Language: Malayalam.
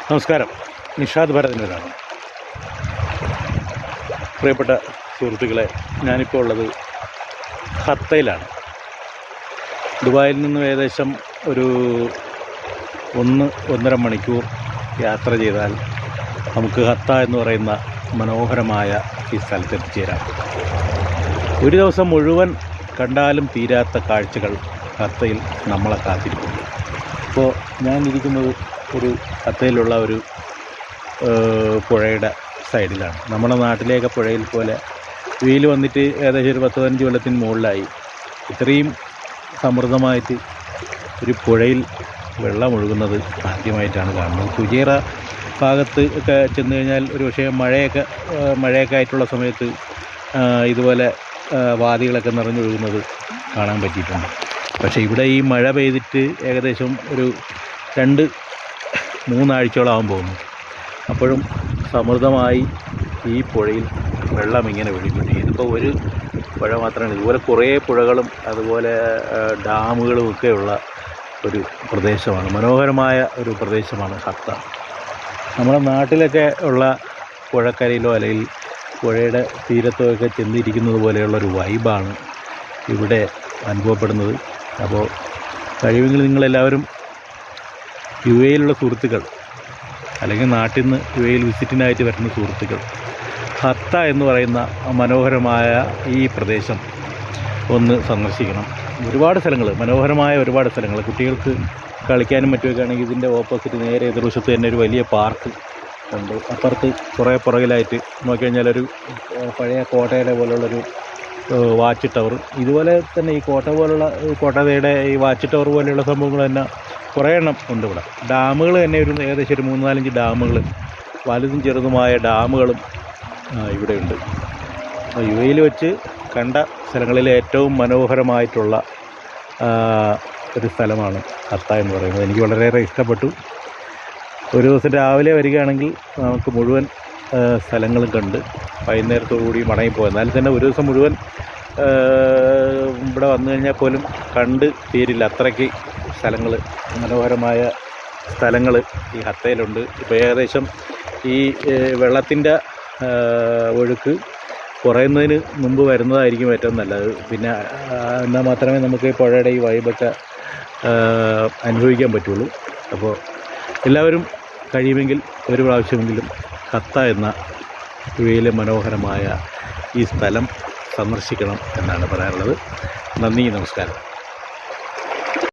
നമസ്കാരം. നിഷാദ് ഭരതനാണ്. പ്രിയപ്പെട്ട സുഹൃത്തുക്കളെ, ഞാനിപ്പോൾ ഉള്ളത് ഹത്തയിലാണ്. ദുബായിൽ നിന്നും ഏകദേശം ഒരു 1-1.5 മണിക്കൂർ യാത്ര ചെയ്താൽ നമുക്ക് ഹത്ത എന്ന് പറയുന്ന മനോഹരമായ ഈ സ്ഥലത്ത് എത്തിച്ചേരാം. ഒരു ദിവസം മുഴുവൻ കണ്ടാലും തീരാത്ത കാഴ്ചകൾ ഹത്തയിൽ നമ്മളെ കാത്തിരിക്കുന്നു. ഇപ്പോൾ ഞാൻ ഇരിക്കുന്നത് ഒരു ഹത്തയിലുള്ള ഒരു പുഴയുടെ സൈഡിലാണ്. നമ്മുടെ നാട്ടിലേക്ക് പുഴയിൽ പോലെ വെയിൽ വന്നിട്ട് ഏകദേശം ഒരു 10-15 കൊല്ലത്തിന് മുകളിലായി. ഇത്രയും സമൃദ്ധമായിട്ട് ഒരു പുഴയിൽ വെള്ളം ഒഴുകുന്നത് ആദ്യമായിട്ടാണ് കാണുന്നത്. കുജേറ ഭാഗത്ത് ഒക്കെ ചെന്ന് കഴിഞ്ഞാൽ ഒരു പക്ഷേ മഴയൊക്കെ ആയിട്ടുള്ള സമയത്ത് ഇതുപോലെ വാദികളൊക്കെ നിറഞ്ഞൊഴുകുന്നത് കാണാൻ പറ്റിയിട്ടുണ്ട്. പക്ഷേ ഇവിടെ ഈ മഴ പെയ്തിട്ട് ഏകദേശം ഒരു 2-3 ആഴ്ചയോളം ആകാൻ പോകുന്നു. അപ്പോഴും സമൃദ്ധമായി ഈ പുഴയിൽ വെള്ളം ഇങ്ങനെ ഒഴുകുന്നു. ഇതിപ്പോൾ ഒരു പുഴ മാത്രമാണ്. ഇതുപോലെ കുറേ പുഴകളും അതുപോലെ ഡാമുകളും ഒക്കെയുള്ള ഒരു പ്രദേശമാണ്. മനോഹരമായ ഒരു പ്രദേശമാണ് ഹത്ത. നമ്മുടെ നാട്ടിലൊക്കെ ഉള്ള പുഴക്കരയിലോ അല്ലെങ്കിൽ പുഴയുടെ തീരത്തോ ഒക്കെ ചെന്നിരിക്കുന്നത് പോലെയുള്ളൊരു വൈബാണ് ഇവിടെ അനുഭവപ്പെടുന്നത്. അപ്പോൾ കഴിവെങ്കിൽ നിങ്ങളെല്ലാവരും UAE-യിലുള്ള സുഹൃത്തുക്കൾ അല്ലെങ്കിൽ നാട്ടിൽ നിന്ന് UAE-യിൽ വിസിറ്റിനായിട്ട് വരുന്ന സുഹൃത്തുക്കൾ ഹത്ത എന്ന് പറയുന്ന മനോഹരമായ ഈ പ്രദേശം ഒന്ന് സന്ദർശിക്കണം. ഒരുപാട് സ്ഥലങ്ങൾ, മനോഹരമായ ഒരുപാട് സ്ഥലങ്ങൾ, കുട്ടികൾക്ക് കളിക്കാനും മറ്റുമൊക്കെ ആണെങ്കിൽ ഇതിൻ്റെ ഓപ്പോസിറ്റ് നേരെ എതിർവശത്ത് തന്നെ ഒരു വലിയ പാർക്ക് ഉണ്ട്. അപ്പുറത്ത് കുറേ പുറകിലായിട്ട് നോക്കിക്കഴിഞ്ഞാൽ ഒരു പഴയ കോട്ടയുടെ പോലുള്ളൊരു വാച്ച് ടവർ. ഇതുപോലെ തന്നെ ഈ കോട്ടയുടെ ഈ വാച്ച് ടവർ പോലെയുള്ള സംഭവങ്ങൾ തന്നെ കുറേ എണ്ണം ഉണ്ട് ഇവിടെ. ഡാമുകൾ തന്നെ ഏകദേശം ഒരു 3-4 ഡാമുകൾ, വലുതും ചെറുതുമായ ഡാമുകളും ഇവിടെയുണ്ട്. UAE-യിൽ വെച്ച് കണ്ട സ്ഥലങ്ങളിലെ ഏറ്റവും മനോഹരമായിട്ടുള്ള ഒരു സ്ഥലമാണ് ഹത്ത എന്ന് പറയുന്നത്. എനിക്ക് വളരെയേറെ ഇഷ്ടപ്പെട്ടു. ഒരു ദിവസം രാവിലെ വരികയാണെങ്കിൽ നമുക്ക് മുഴുവൻ സ്ഥലങ്ങളും കണ്ട് വൈകുന്നേരത്തോടുകൂടി മടങ്ങിപ്പോകാം. എന്നാലും തന്നെ ഒരു ദിവസം മുഴുവൻ ഇവിടെ വന്നു കഴിഞ്ഞാൽ പോലും കണ്ട് തീരില്ല. അത്രയ്ക്ക് സ്ഥലങ്ങൾ, മനോഹരമായ സ്ഥലങ്ങൾ ഈ ഹത്തയിലുണ്ട്. ഇപ്പോൾ ഏകദേശം ഈ വെള്ളത്തിൻ്റെ ഒഴുക്ക് കുറയുന്നതിന് മുമ്പ് വരുന്നതായിരിക്കും ഏറ്റവും നല്ലത്. പിന്നെ എന്നാൽ മാത്രമേ നമുക്ക് ഈ പുഴയുടെ ഈ വൈബൊക്കെ അനുഭവിക്കാൻ പറ്റുള്ളൂ. അപ്പോൾ എല്ലാവരും കഴിയുമെങ്കിൽ ഒരു പ്രാവശ്യമെങ്കിലും ഹത്ത എന്ന UAE-യിലെ മനോഹരമായ ഈ സ്ഥലം സന്ദർശിക്കണം എന്നാണ് പറയാനുള്ളത്. നന്ദി, നമസ്കാരം.